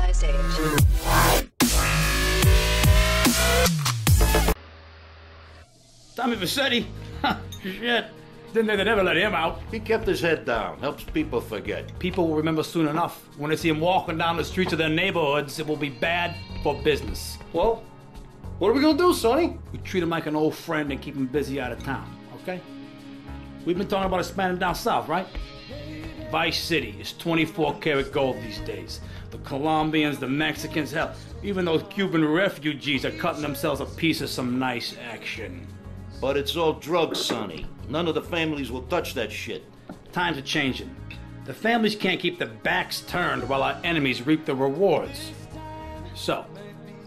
authorized age. Tommy Vassetti? Shit. Didn't think they'd ever let him out. He kept his head down, helps people forget. People will remember soon enough. When they see him walking down the streets of their neighborhoods, it will be bad for business. Well, what are we gonna do, Sonny? We treat him like an old friend and keep him busy out of town, okay? We've been talking about expanding down south, right? Vice City is 24 karat gold these days. The Colombians, the Mexicans, hell, even those Cuban refugees are cutting themselves a piece of some nice action. But it's all drugs, Sonny. None of the families will touch that shit. Times are changing. The families can't keep their backs turned while our enemies reap the rewards. So,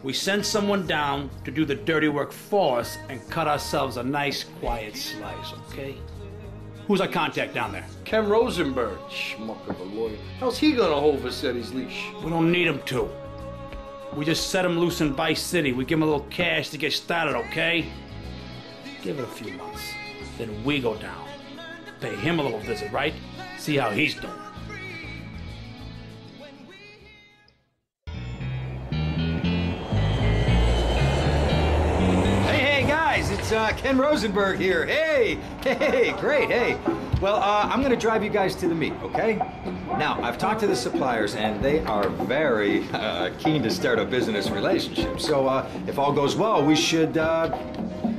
we send someone down to do the dirty work for us and cut ourselves a nice, quiet slice, okay? Who's our contact down there? Ken Rosenberg, schmuck of a lawyer. How's he gonna hold Vassetti's leash? We don't need him to. We just set him loose in Vice City. We give him a little cash to get started, okay? Give it a few months. Then we go down. Pay him a little visit, right? See how he's doing. Hey, guys, it's Ken Rosenberg here. Hey, great, hey. Well, I'm gonna drive you guys to the meet, okay? Now, I've talked to the suppliers, and they are very keen to start a business relationship. So, if all goes well, we should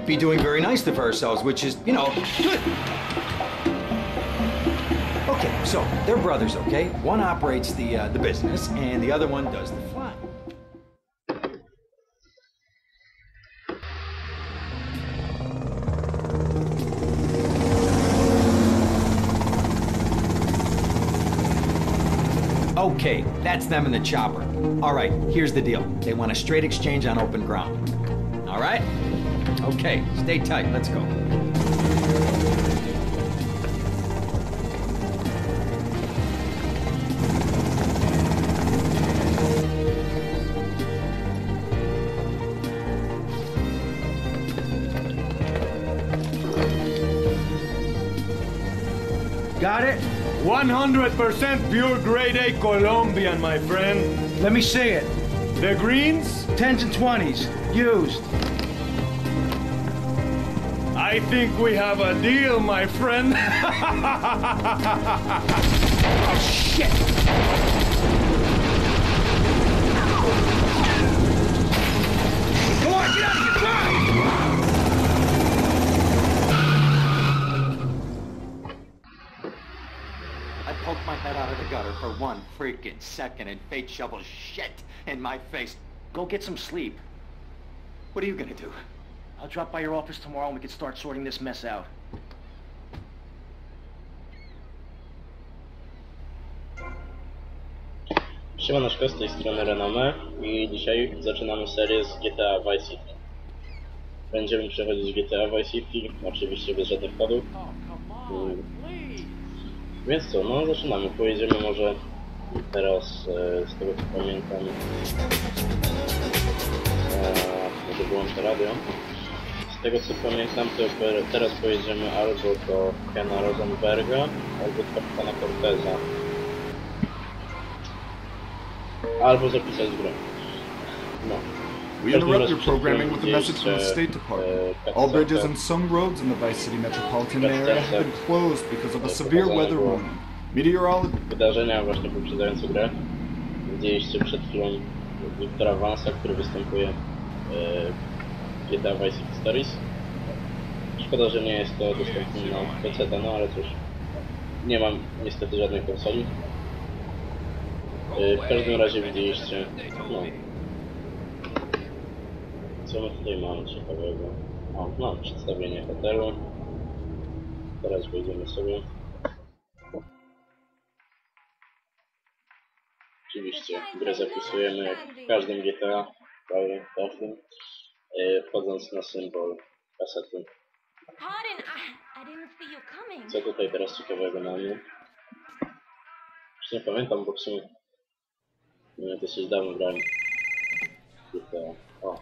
be doing very nicely for ourselves, which is, you know, good. Okay, so they're brothers, okay? One operates the business, and the other one does the flying. Okay, that's them in the chopper. All right, here's the deal. They want a straight exchange on open ground. All right? Okay, stay tight. Let's go. Got it? 100% pure grade A Colombian, my friend. Let me see it. The greens? 10s and 20s. Used. I think we have a deal, my friend. Oh, shit! Come on, get out of here! Drive! I poked my head out of the gutter for 1 freaking second, and fate shovels shit in my face. Go get some sleep. What are you gonna do? I'll drop by your office tomorrow and we can start sorting this mess out. Siemaneczko, z tej strony Renome i dzisiaj zaczynamy serię z GTA Vice City. Będziemy przechodzić GTA Vice City, oczywiście bez żadnych kodów. Więc co, no zaczynamy. Pojedziemy może teraz, z tego co pamiętam, może wyłączę radio. Z tego co pamiętam, to teraz pojedziemy albo do Kena Rosenberga, albo do kapitana Corteza. Albo zapisać broń. No. We interrupt your programming with a message from the State Department. All bridges and some roads in the Vice City metropolitan area have been closed because of a severe weather warning. Meteorology... Wydarzenia właśnie poprzedzające grę. Widzieliście przed chwilą Wiktora Vansa, który występuje w GTA Vice City Stories. Szkoda, że nie jest to dostępne na PC, no ale cóż. Nie mam niestety żadnej konsoli. W każdym razie widzieliście, no, co my tutaj mamy ciekawego. O, no, przedstawienie hotelu. Teraz wejdziemy sobie. Oczywiście grę zapisujemy jak w każdym GTA, prawie w każdym, wchodząc na symbol kasety. Co tutaj teraz ciekawego mamy? Już nie pamiętam, bo w sumie dosyć dawno grałem GTA. O.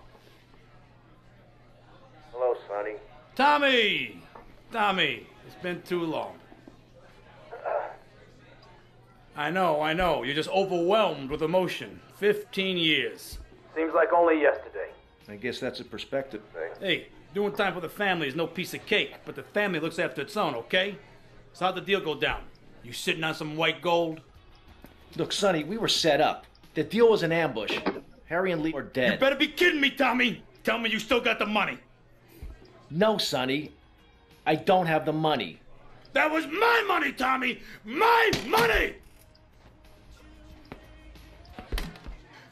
Hello, Sonny. Tommy! Tommy, it's been too long. I know. You're just overwhelmed with emotion. 15 years. Seems like only yesterday. I guess that's a perspective thing. Hey, doing time for the family is no piece of cake, but the family looks after its own, okay? So how'd the deal go down? You sitting on some white gold? Look, Sonny, we were set up. The deal was an ambush. Harry and Lee are dead. You better be kidding me, Tommy! Tell me you still got the money. No, Sonny. I don't have the money. That was my money, Tommy! My money!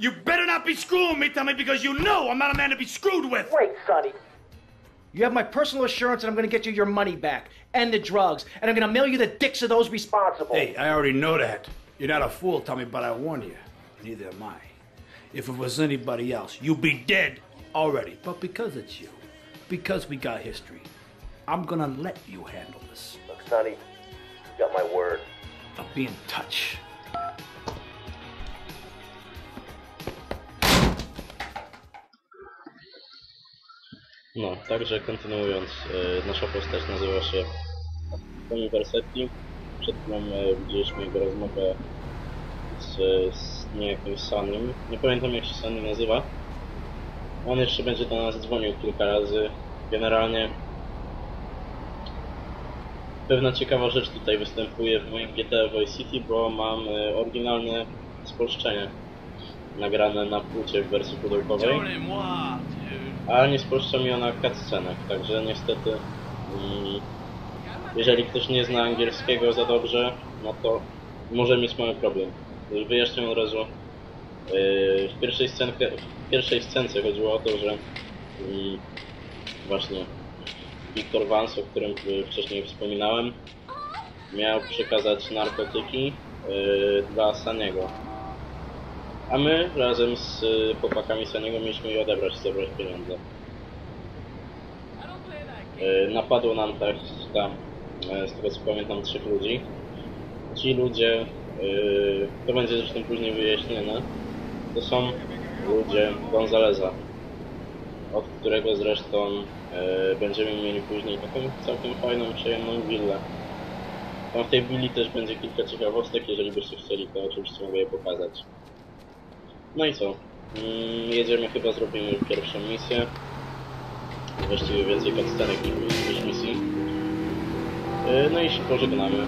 You better not be screwing me, Tommy, because you know I'm not a man to be screwed with! Wait, Sonny. You have my personal assurance that I'm going to get you your money back, and the drugs, and I'm going to mail you the dicks of those responsible. Hey, I already know that. You're not a fool, Tommy, but I warn you. Neither am I. If it was anybody else, you'd be dead already. But because it's you, because we got history, I'm gonna let you handle this. Look, Sonny, you got my word. I'll be in touch. No, także kontynuując, nasza postać nazywa się Tommy Versetti. Przed chwilą widzieliśmy jego rozmowę z niejakimś Sunnym. Nie pamiętam, jak się Sunny nazywa. On jeszcze będzie do nas dzwonił kilka razy. Generalnie pewna ciekawa rzecz tutaj występuje w moim GTA Vice City, bo mam oryginalne spolszczenie nagrane na płycie w wersji pudełkowej, a nie spolszcza mi ona cutscenek, także niestety jeżeli ktoś nie zna angielskiego za dobrze, no to może mieć mały problem. Wyjaśnię od razu. W pierwszej scence chodziło o to, że właśnie Victor Vance, o którym wcześniej wspominałem, miał przekazać narkotyki dla Sunny'ego. A my razem z chłopakami Sunny'ego mieliśmy je odebrać i zabrać pieniądze. Napadło nam z tego co pamiętam 3 ludzi. Ci ludzie, to będzie zresztą później wyjaśnione, to są ludzie Gonzaleza, od którego zresztą będziemy mieli później taką całkiem fajną, przyjemną willę. Tam w tej willi też będzie kilka ciekawostek, jeżeli byście chcieli, to oczywiście mogę je pokazać. No i co? Jedziemy, chyba zrobimy pierwszą misję. Właściwie więcej cutscenek niż misji. No i się pożegnamy.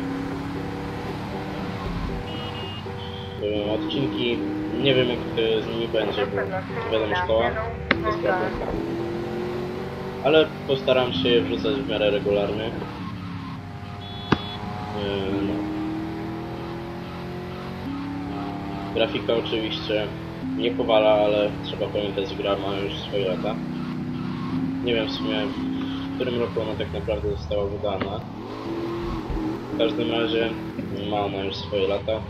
Odcinki, nie wiem jak z nimi będzie, bo wiadomo, szkoła, to sprawa. Ale postaram się je wrzucać w miarę regularnie. No. Grafika oczywiście nie powala, ale trzeba pamiętać, że gra ma już swoje lata. Nie wiem w sumie, w którym roku ona tak naprawdę została wydana. W każdym razie ma ona już swoje lata.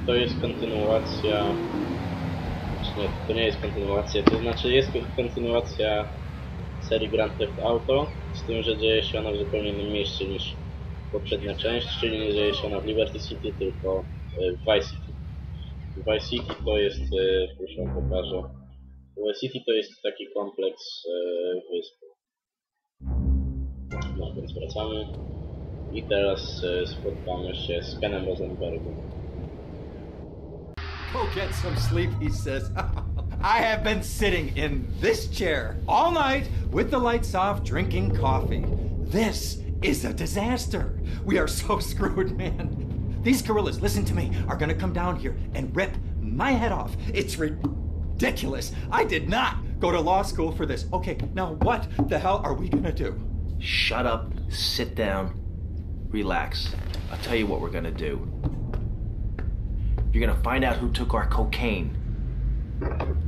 To jest kontynuacja... Nie, to nie jest kontynuacja, to znaczy jest kontynuacja serii Grand Theft Auto, z tym, że dzieje się ona w zupełnie innym mieście niż poprzednia część, czyli nie dzieje się ona w Liberty City, tylko w Vice City. Vice City to jest, już wam pokażę, Vice City to jest taki kompleks wysp. No więc wracamy i teraz spotkamy się z Kenem Rosenbergiem. Go get some sleep, he says. I have been sitting in this chair all night with the lights off, drinking coffee. This is a disaster. We are so screwed, man. These gorillas, listen to me, are gonna come down here and rip my head off. It's ridiculous. I did not go to law school for this. Okay, now what the hell are we gonna do? Shut up, sit down, relax. I'll tell you what we're gonna do. You're gonna find out who took our cocaine,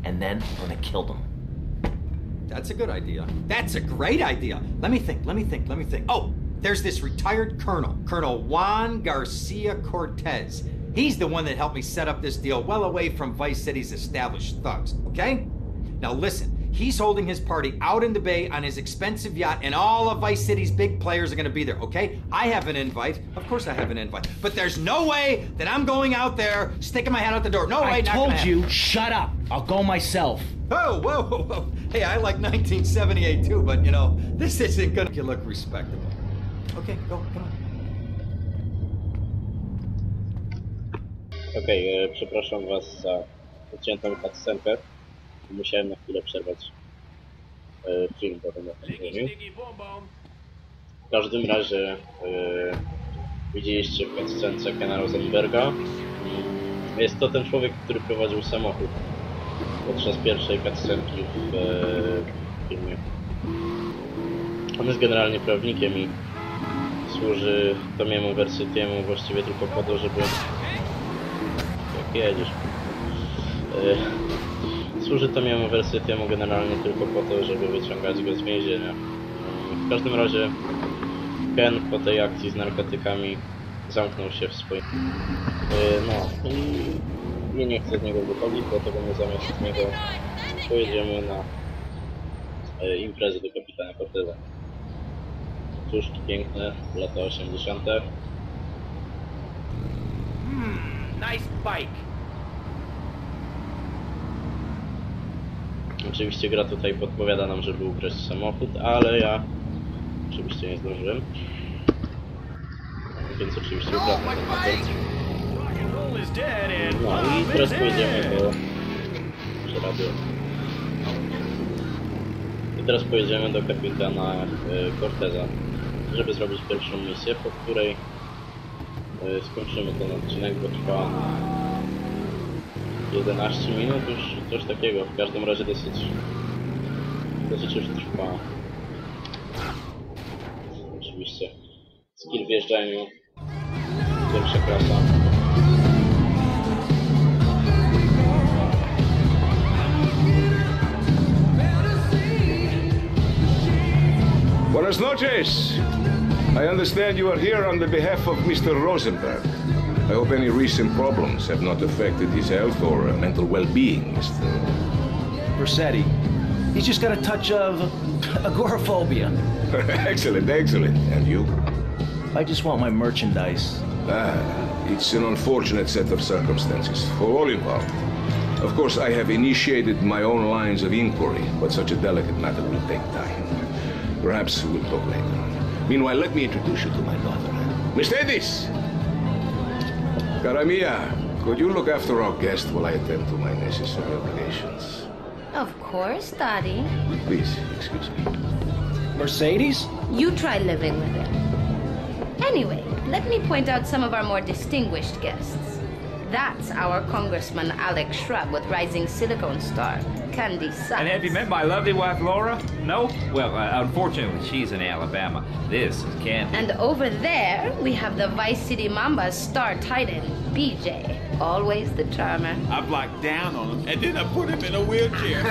and then we're gonna kill them. That's a good idea. That's a great idea. Let me think. Oh, there's this retired colonel, Colonel Juan Garcia Cortez. He's the one that helped me set up this deal well away from Vice City's established thugs, okay? Now listen, he's holding his party out in the bay on his expensive yacht, and all of Vice City's big players are gonna be there, okay? I have an invite. Of course I have an invite. But there's no way that I'm going out there sticking my head out the door. No way, I not told gonna you, happen. shut up. I'll go myself. Oh, whoa. Hey, I like 1978 too, but you know, this isn't gonna look respectable. Okay, go, come on. Okej, przepraszam was za odciętą cutscenkę. Musiałem na chwilę przerwać film, bo będę tam mówił. W każdym razie widzieliście w cutscence Kena Rosenberga. Jest to ten człowiek, który prowadził samochód podczas pierwszej cutscenki w filmie. On jest generalnie prawnikiem i służy Tomiemu Versytiemu właściwie tylko po to, żeby... Jak jedziesz? Służy Tomiemu Versytiemu generalnie tylko po to, żeby wyciągać go z więzienia. W każdym razie Ken po tej akcji z narkotykami zamknął się w swoim... No i nie chcę z niego wychodzić, dlatego my zamiast niego pojedziemy na imprezę do kapitana Corteza. Cóż, piękne lata 80. Nice bike. Oczywiście gra tutaj podpowiada nam, żeby ukraść samochód, ale ja oczywiście nie zdążyłem. Więc oczywiście ukradnę ten samochód. No i teraz pojedziemy do... I teraz pojedziemy do kapitana Corteza, żeby zrobić pierwszą misję, po której skończymy ten odcinek, bo trwa 11 minut, już coś takiego. W każdym razie dosyć już trwa. Oczywiście skill w jeżdżaniu, pierwsza klasa. Buenas noches. I understand you are here on the behalf of Mr. Rosenberg. I hope any recent problems have not affected his health or mental well-being, Mr. Versetti. He's just got a touch of agoraphobia. Excellent, excellent. And you? I just want my merchandise. It's an unfortunate set of circumstances for all involved. Of course, I have initiated my own lines of inquiry, but such a delicate matter will take time. Perhaps we'll talk later. Meanwhile, let me introduce you to my daughter. Miss Davis! Cara mia, could you look after our guest while I attend to my necessary obligations? Of course, Daddy. Please, excuse me. Mercedes? You try living with it. Anyway, let me point out some of our more distinguished guests. That's our Congressman Alex Shrub with rising silicone star, Candy Sutton. And have you met my lovely wife, Laura? No? Well, unfortunately, she's in Alabama. This is Candy. And over there, we have the Vice City Mamba's star titan, BJ. Always the charmer. I blocked down on him, and then I put him in a wheelchair.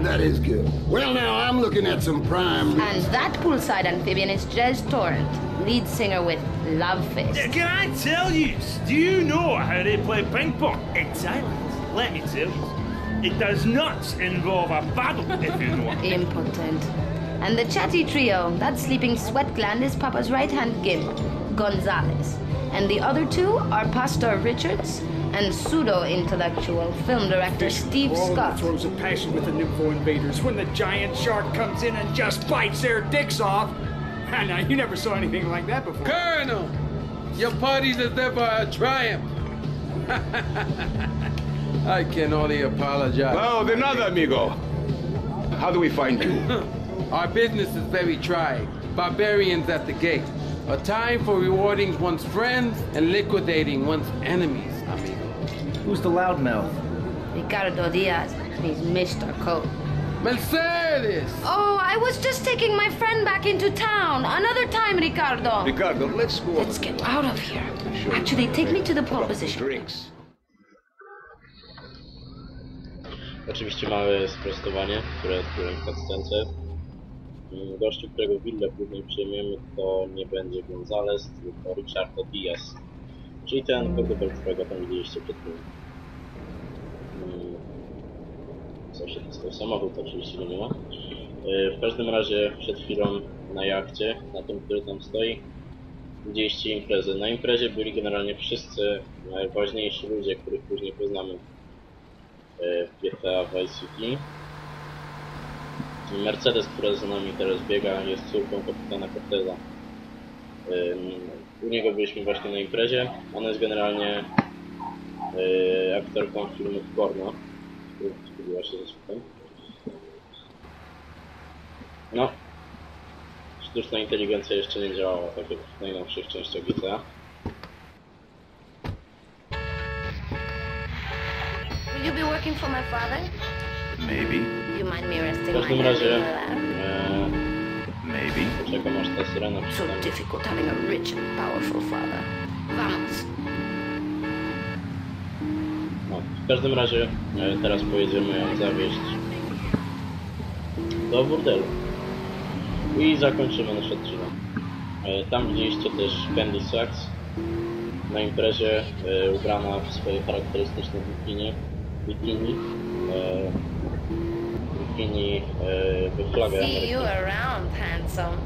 That is good. Well, now, I'm looking at some prime... And that poolside amphibian is Jez Torrent, lead singer with Love Fist. Can I tell you, do you know how they play ping pong in silence? Let me tell you, it does not involve a paddle, if you know what I mean. Impotent. And the chatty trio, that sleeping sweat gland is Papa's right-hand gimp, Gonzalez. And the other two are Pastor Richards and pseudo-intellectual film director Steve Scott. Throws a passion with the Nympho invaders when the giant shark comes in and just bites their dicks off. Now, you never saw anything like that before. Colonel, your party's as ever a triumph. I can only apologize. Oh, de nada, amigo. How do we find you? Our business is very trying. Barbarians at the gate. A time for rewarding one's friends and liquidating one's enemies, amigo. Who's the loudmouth? Ricardo Diaz. He's Mr. Coke. Mercedes! Oh, I was just taking my friend back into town. Another time, Ricardo. Ricardo, let's go. Let's get out of here. Actually, take me to the pole position. Drinks. Oczywiście małe sprostowanie, które odkryłem w cutscence. Gościu, którego willę później przyjmiemy, to nie będzie Gonzalez, tylko Ricardo Diaz. Czyli ten kordobel, którego tam widzieliście przed chwilą. Zawsze to samochód, oczywiście go nie ma. W każdym razie przed chwilą na jachcie, na tym, który tam stoi, widzieliście imprezę. Na imprezie byli generalnie wszyscy najważniejsi ludzie, których później poznamy w GTA Vice City. Mercedes, która za nami teraz biega, jest córką kapitana Corteza. U niego byliśmy właśnie na imprezie. On jest generalnie aktorką filmów porno. Zgubiła się ze słuchem. No. Sztuczna inteligencja jeszcze nie działała, tak jak w najnowszych częściach GTA. Will you be working for my father? Maybe. You mind me resting W każdym my razie, hand in your lap? Maybe. Poczekam aż ta syrena So przystanie. difficult having a rich and powerful father. Vamos. No, w każdym razie teraz pojedziemy ją zawieźć do burdelu i zakończymy nasz odcinek. Tam widzieliście też Candy Sacks na imprezie, ubrana w swoje charakterystyczne bikini we flagę See Ameryki. you around, handsome.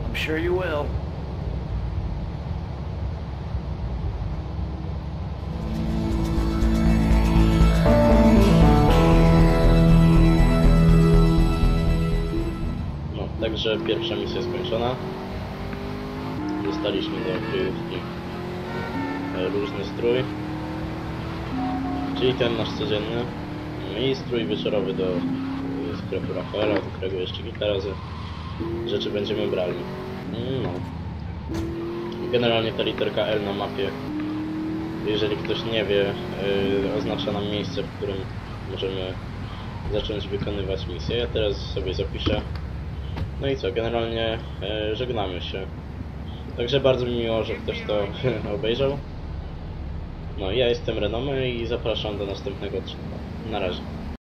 I'm sure you will. No, także pierwsza misja skończona. Dostaliśmy do kryjówki różny strój, czyli ten nasz codzienny, i strój wieczorowy do sklepu Rafaela, do którego jeszcze kilka razy rzeczy będziemy brali. No. Generalnie ta literka L na mapie, jeżeli ktoś nie wie, oznacza nam miejsce, w którym możemy zacząć wykonywać misję. Ja teraz sobie zapiszę. No i co, generalnie żegnamy się. Także bardzo mi miło, że ktoś to obejrzał. No, ja jestem Renome i zapraszam do następnego odcinka. Na razie.